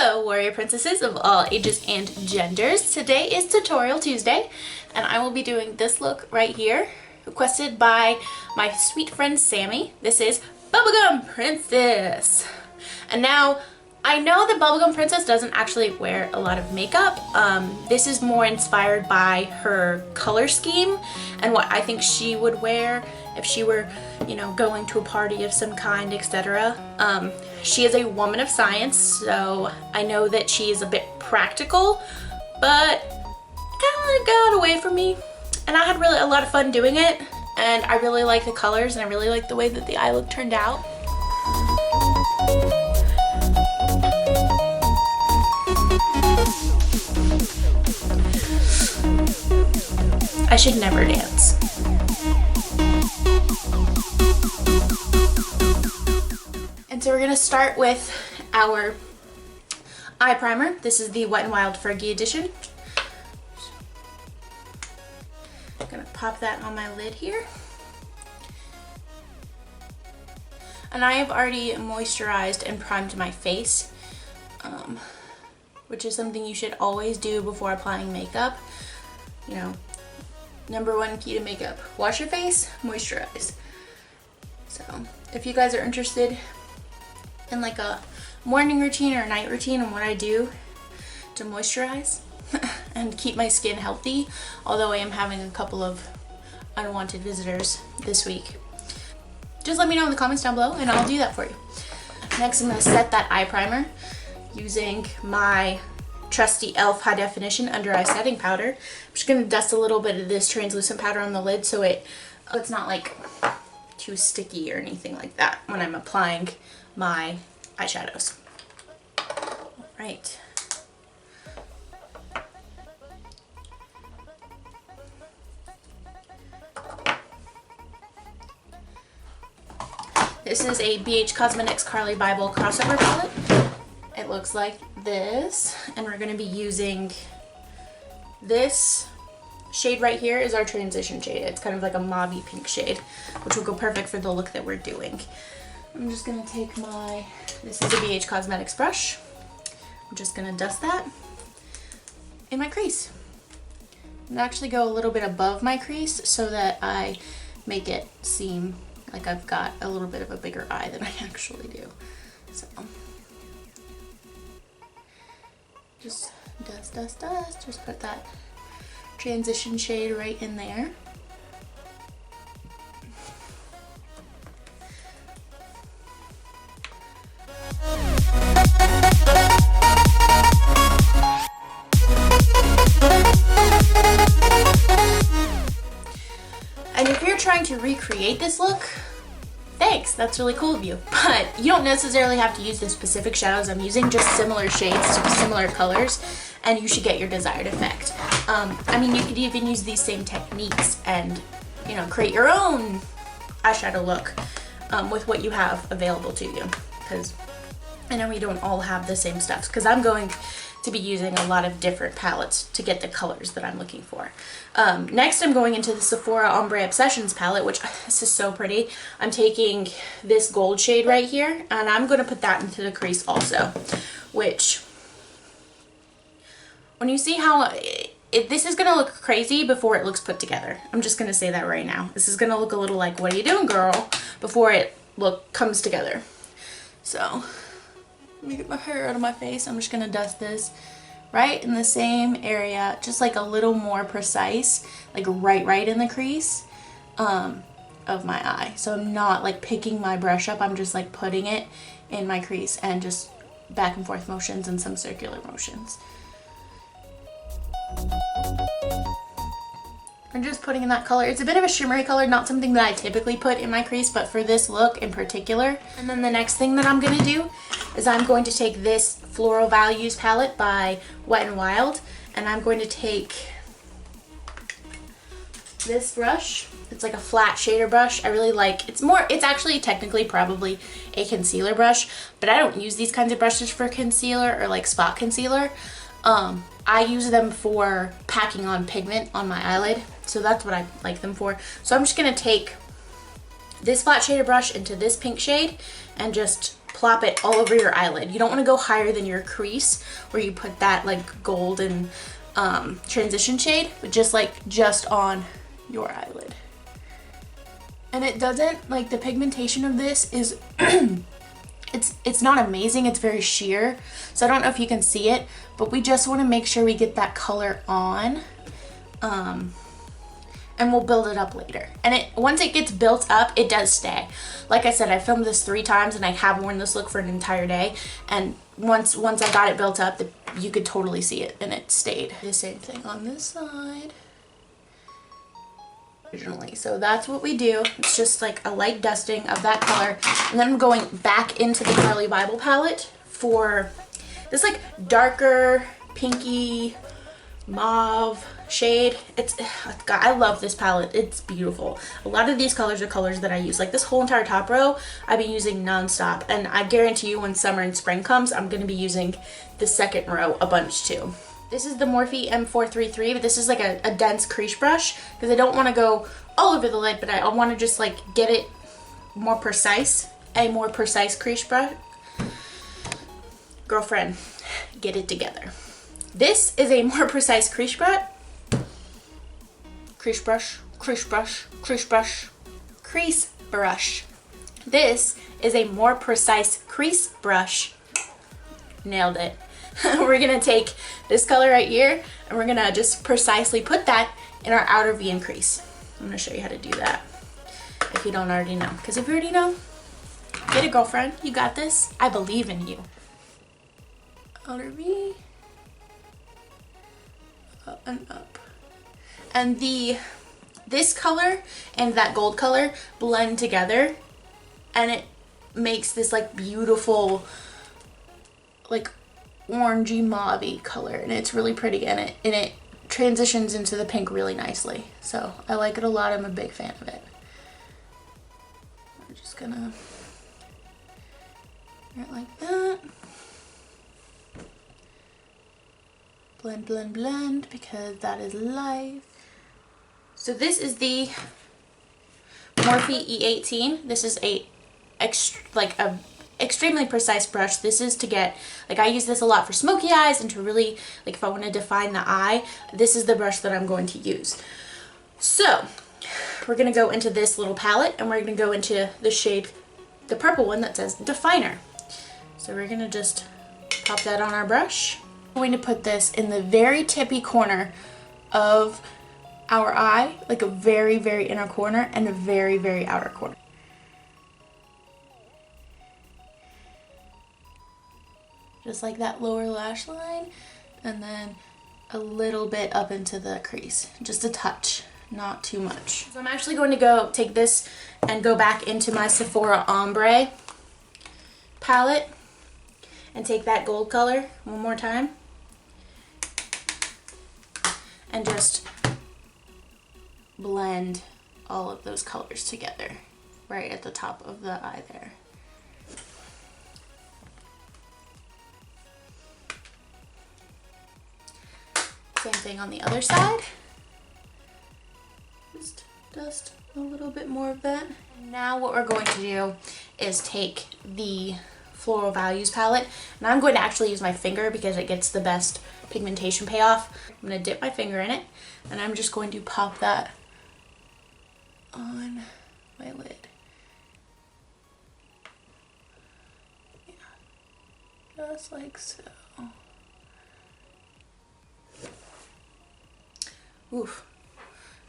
Hello, warrior princesses of all ages and genders. Today is Tutorial Tuesday, and I will be doing this look right here, requested by my sweet friend Sammy. This is Bubblegum Princess. And now, I know that Bubblegum Princess doesn't actually wear a lot of makeup. This is more inspired by her color scheme and what I think she would wear if she were, you know, going to a party of some kind, etc. She is a woman of science, so I know that she is a bit practical, but kind of got away from me. And I had really a lot of fun doing it, and I really like the colors, and I really like the way that the eye look turned out. I should never dance. And so we're gonna start with our eye primer. This is the Wet n Wild Fergie edition. I'm gonna pop that on my lid here. And I have already moisturized and primed my face, which is something you should always do before applying makeup. You know, number one key to makeup: wash your face, moisturize. So if you guys are interested in like a morning routine or a night routine and what I do to moisturize and keep my skin healthy, although I am having a couple of unwanted visitors this week, just let me know in the comments down below and I'll do that for you. Next, I'm going to set that eye primer using my trusty e.l.f. high definition under eye setting powder. I'm just going to dust a little bit of this translucent powder on the lid so it's not like too sticky or anything like that when I'm applying my eyeshadows. Alright. This is a BH Cosmetics Carly Bible crossover palette. It looks like this, and we're going to be using this shade right here is our transition shade. It's kind of like a mauve-y pink shade, which will go perfect for the look that we're doing. I'm just going to take this is a BH Cosmetics brush. I'm just going to dust that in my crease. And actually go a little bit above my crease so that I make it seem like I've got a little bit of a bigger eye than I actually do. So just dust, just put that transition shade right in there. And if you're trying to recreate this look, thanks, that's really cool of you. But you don't necessarily have to use the specific shadows I'm using, just similar shades, similar colors, and you should get your desired effect. I mean, you could even use these same techniques and, you know, create your own eyeshadow look with what you have available to you. Because I know we don't all have the same stuff, because I'm going to be using a lot of different palettes to get the colors that I'm looking for. Next, I'm going into the Sephora Ombre Obsessions palette, which this is so pretty. I'm taking this gold shade right here, and I'm going to put that into the crease also, which, when you see how this is going to look crazy before it looks put together. I'm just going to say that right now. This is going to look a little like, what are you doing, girl? Before it comes together. So let me get my hair out of my face. I'm just going to dust this right in the same area, just like a little more precise, like right in the crease of my eye. So I'm not like picking my brush up, I'm just like putting it in my crease and just back and forth motions and some circular motions. I'm just putting in that color. It's a bit of a shimmery color, not something that I typically put in my crease, but for this look in particular. And then the next thing that I'm going to do is I'm going to take this Floral Values palette by Wet n Wild, and I'm going to take this brush. It's like a flat shader brush. I really like, it's actually technically probably a concealer brush, but I don't use these kinds of brushes for concealer or like spot concealer. I use them for packing on pigment on my eyelid, so that's what I like them for. So I'm just going to take this flat shader brush into this pink shade and just plop it all over your eyelid. You don't want to go higher than your crease where you put that like golden transition shade, but just on your eyelid. And it doesn't, like, the pigmentation of this is it's not amazing, it's very sheer, so I don't know if you can see it, but we just want to make sure we get that color on, and we'll build it up later. And once it gets built up, it does stay. Like I said, I filmed this 3 times and I have worn this look for an entire day, and once I got it built up, you could totally see it, and it stayed. The same thing on this side. Originally. So that's what we do. It's just like a light dusting of that color, and then I'm going back into the Charlie Bible palette for this like darker pinky mauve shade. God, I love this palette. It's beautiful. A lot of these colors are colors that I use. Like this whole entire top row I've been using non-stop, and I guarantee you when summer and spring comes, I'm going to be using the second row a bunch too. This is the Morphe M433, but this is like a dense crease brush because I don't want to go all over the lid, but I want to just like get it more precise, a more precise crease brush. Girlfriend, get it together. This is a more precise crease brush. Crease brush, crease brush, crease brush, crease brush. This is a more precise crease brush. Nailed it. We're gonna take this color right here and we're gonna just precisely put that in our outer V and crease. I'm gonna show you how to do that if you don't already know. Because if you already know, get it, girlfriend. You got this. I believe in you. Outer V. Up and up. And this color and that gold color blend together, and it makes this like beautiful like orangey mauve-y color, and it's really pretty, and it transitions into the pink really nicely. So I like it a lot. I'm a big fan of it. We're just gonna do it like that. Blend, blend, blend, because that is life. So this is the Morphe E18. This is a extremely precise brush. This is to get, like, I use this a lot for smoky eyes and to really, like, if I want to define the eye, this is the brush that I'm going to use. So we're going to go into this little palette, and we're going to go into the shade, the purple one that says Definer. So we're going to just pop that on our brush. We're going to put this in the very tippy corner of our eye, like a very, very inner corner and a very, very outer corner. Just like that lower lash line, and then a little bit up into the crease. Just a touch, not too much. So I'm actually going to go take this and go back into my Sephora Ombre palette and take that gold color one more time and just blend all of those colors together right at the top of the eye there. Same thing on the other side. Just dust a little bit more of that. Now what we're going to do is take the Floral Values palette, and I'm going to actually use my finger because it gets the best pigmentation payoff. I'm going to dip my finger in it, and I'm just going to pop that on my lid. Yeah. Just like so. Oof.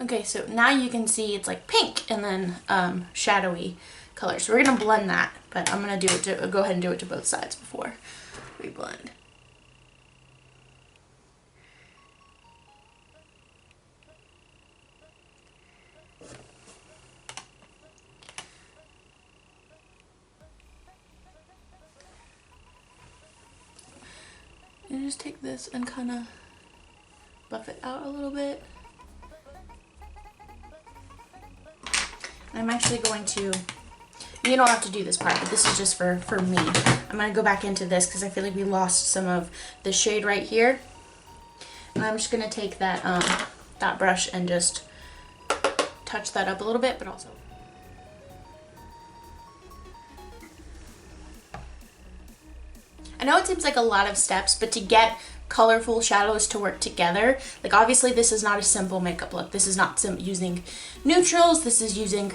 Okay, so now you can see it's like pink and then shadowy color. So we're gonna blend that, but I'm gonna do it to go ahead and do it to both sides before we blend. And just take this and kind of buff it out a little bit. I'm actually going to, you don't have to do this part, but this is just for me. I'm going to go back into this because I feel like we lost some of the shade right here. And I'm just going to take that, that brush and just touch that up a little bit, but also I know it seems like a lot of steps, but to get colorful shadows to work together, like obviously this is not a simple makeup look. This is not using neutrals. This is using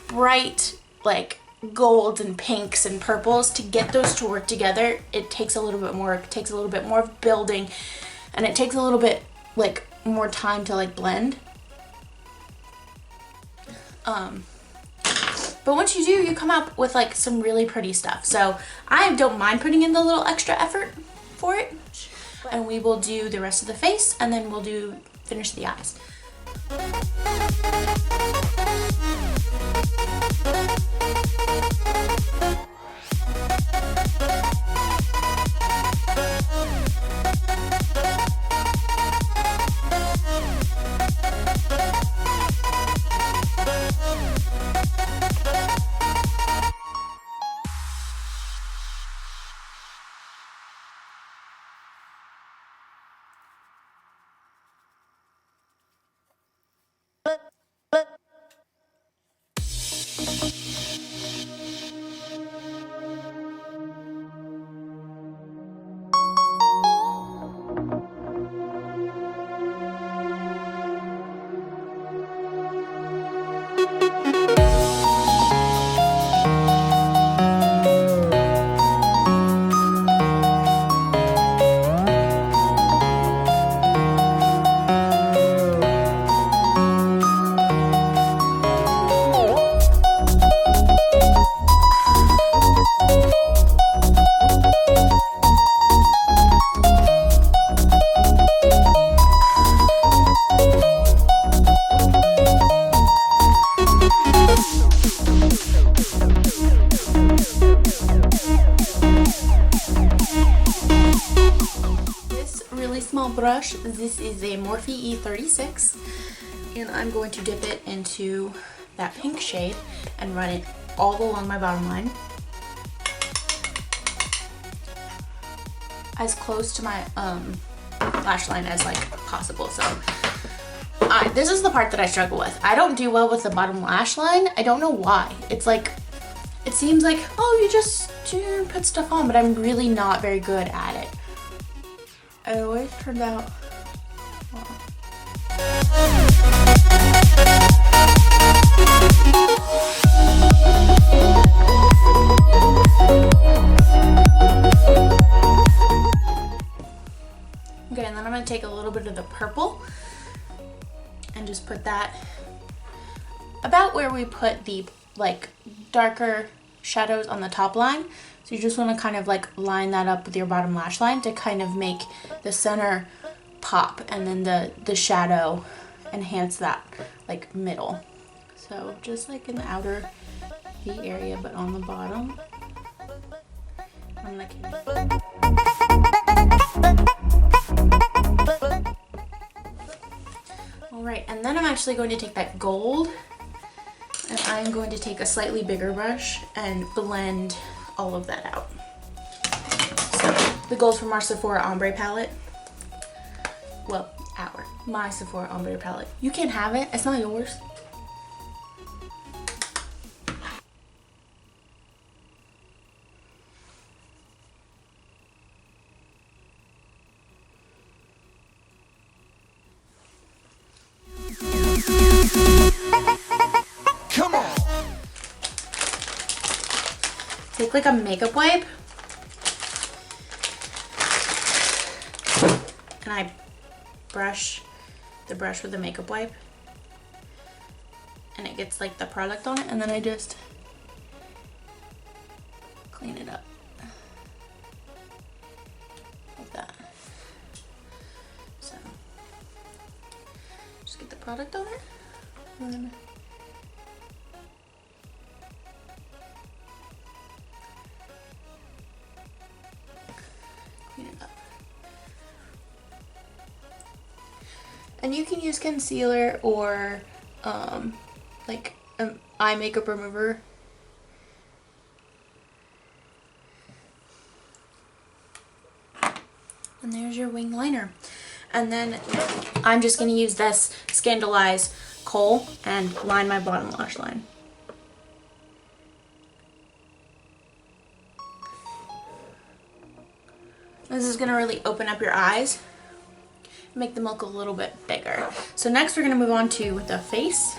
bright like golds and pinks and purples. To get those to work together, it takes a little bit more. It takes a little bit more of building, and it takes a little bit like more time to like blend. But once you do, you come up with like some really pretty stuff. So I don't mind putting in the little extra effort for it. And we will do the rest of the face, and then we'll finish the eyes. Brush. This is a Morphe E36, and I'm going to dip it into that pink shade and run it all along my bottom line, as close to my lash line as like possible. So this is the part that I struggle with. I don't do well with the bottom lash line. I don't know why. It's like, it seems like, oh, you just put stuff on, but I'm really not very good at it. It always turned out well. Okay, and then I'm going to take a little bit of the purple and just put that about where we put the like darker shadows on the top line. So you just want to kind of like line that up with your bottom lash line to kind of make the center pop, and then the shadow enhance that like middle. So just like in the outer V area, but on the bottom. I'm like, all right, and then I'm actually going to take that gold, and I'm going to take a slightly bigger brush and blend all of that out. So the gold's from our Sephora Ombre palette. Well, my Sephora Ombre palette. You can't have it. It's not yours. Come on. Take like a makeup wipe, and I brush the brush with the makeup wipe, and it gets like the product on it, and then I just clean it up like that. So just get the product on it, and then clean it up. And you can use concealer or like an eye makeup remover. And there's your wing liner. And then I'm just going to use this Scandalize Kohl and line my bottom lash line. is going to really open up your eyes, make them look a little bit bigger. So next we're going to move on to the face.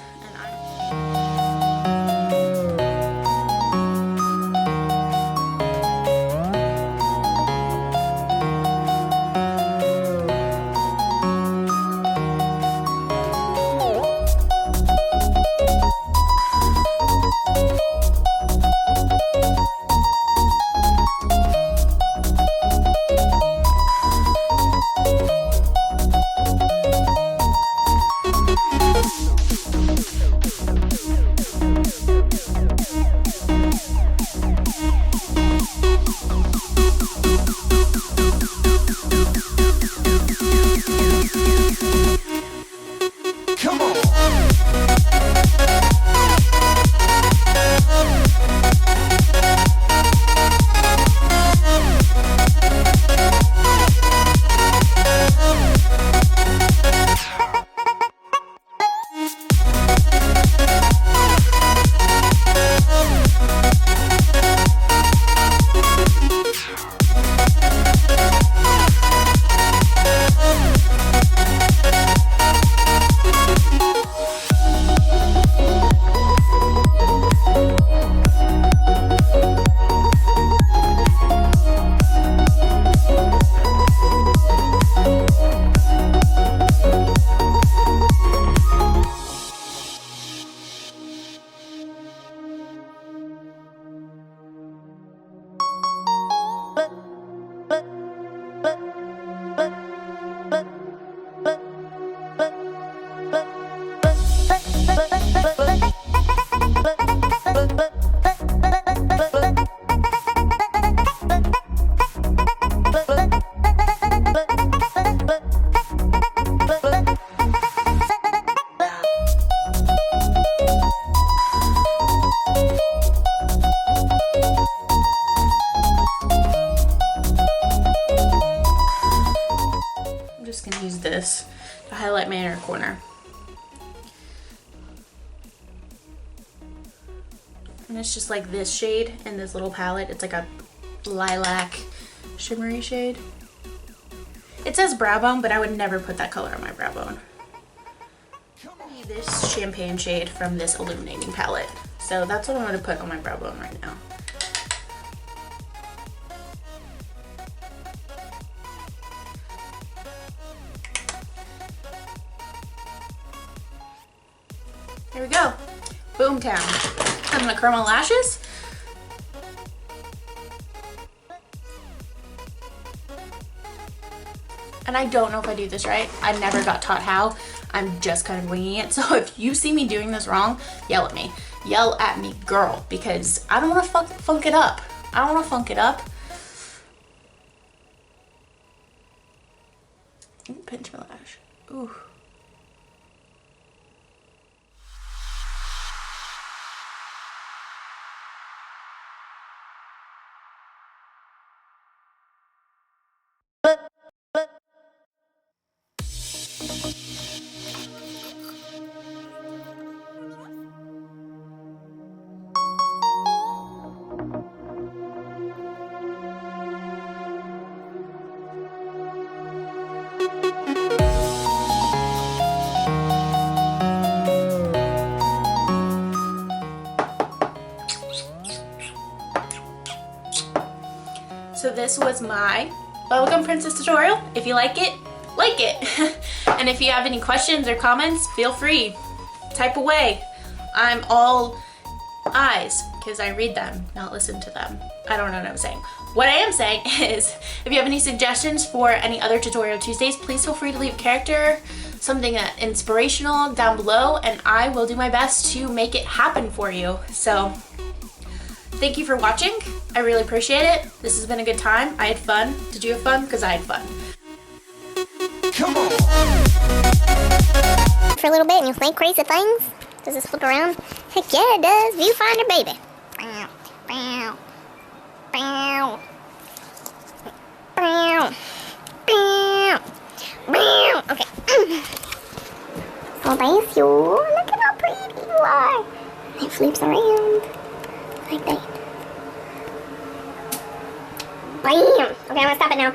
This to highlight my inner corner. And it's just like this shade in this little palette. It's like a lilac shimmery shade. It says brow bone, but I would never put that color on my brow bone. This champagne shade from this illuminating palette. So that's what I'm going to put on my brow bone right now. There we go. Boomtown. I'm gonna curl my lashes. And I don't know if I do this right. I never got taught how. I'm just kind of winging it. So if you see me doing this wrong, yell at me. Yell at me, girl, because I don't want to funk it up. I don't want to funk it up. Ooh, pinch my lash. Ooh. So this was my Bubblegum Princess tutorial. If you like it, like it. And if you have any questions or comments, feel free. Type away. I'm all eyes because I read them, not listen to them. I don't know what I'm saying. What I am saying is, if you have any suggestions for any other Tutorial Tuesdays, please feel free to leave a character, something inspirational down below, and I will do my best to make it happen for you. So thank you for watching. I really appreciate it. This has been a good time. I had fun. Did you have fun? Because I had fun. Come on. For a little bit and you'll think crazy things. Does this flip around? Heck yeah, it does. Viewfinder, baby. Bow, bow, bow, bow, bow, bow. Okay. Oh, thank you. Look at how pretty you are. It flips around like that. Bam. Okay, I'm gonna stop it now.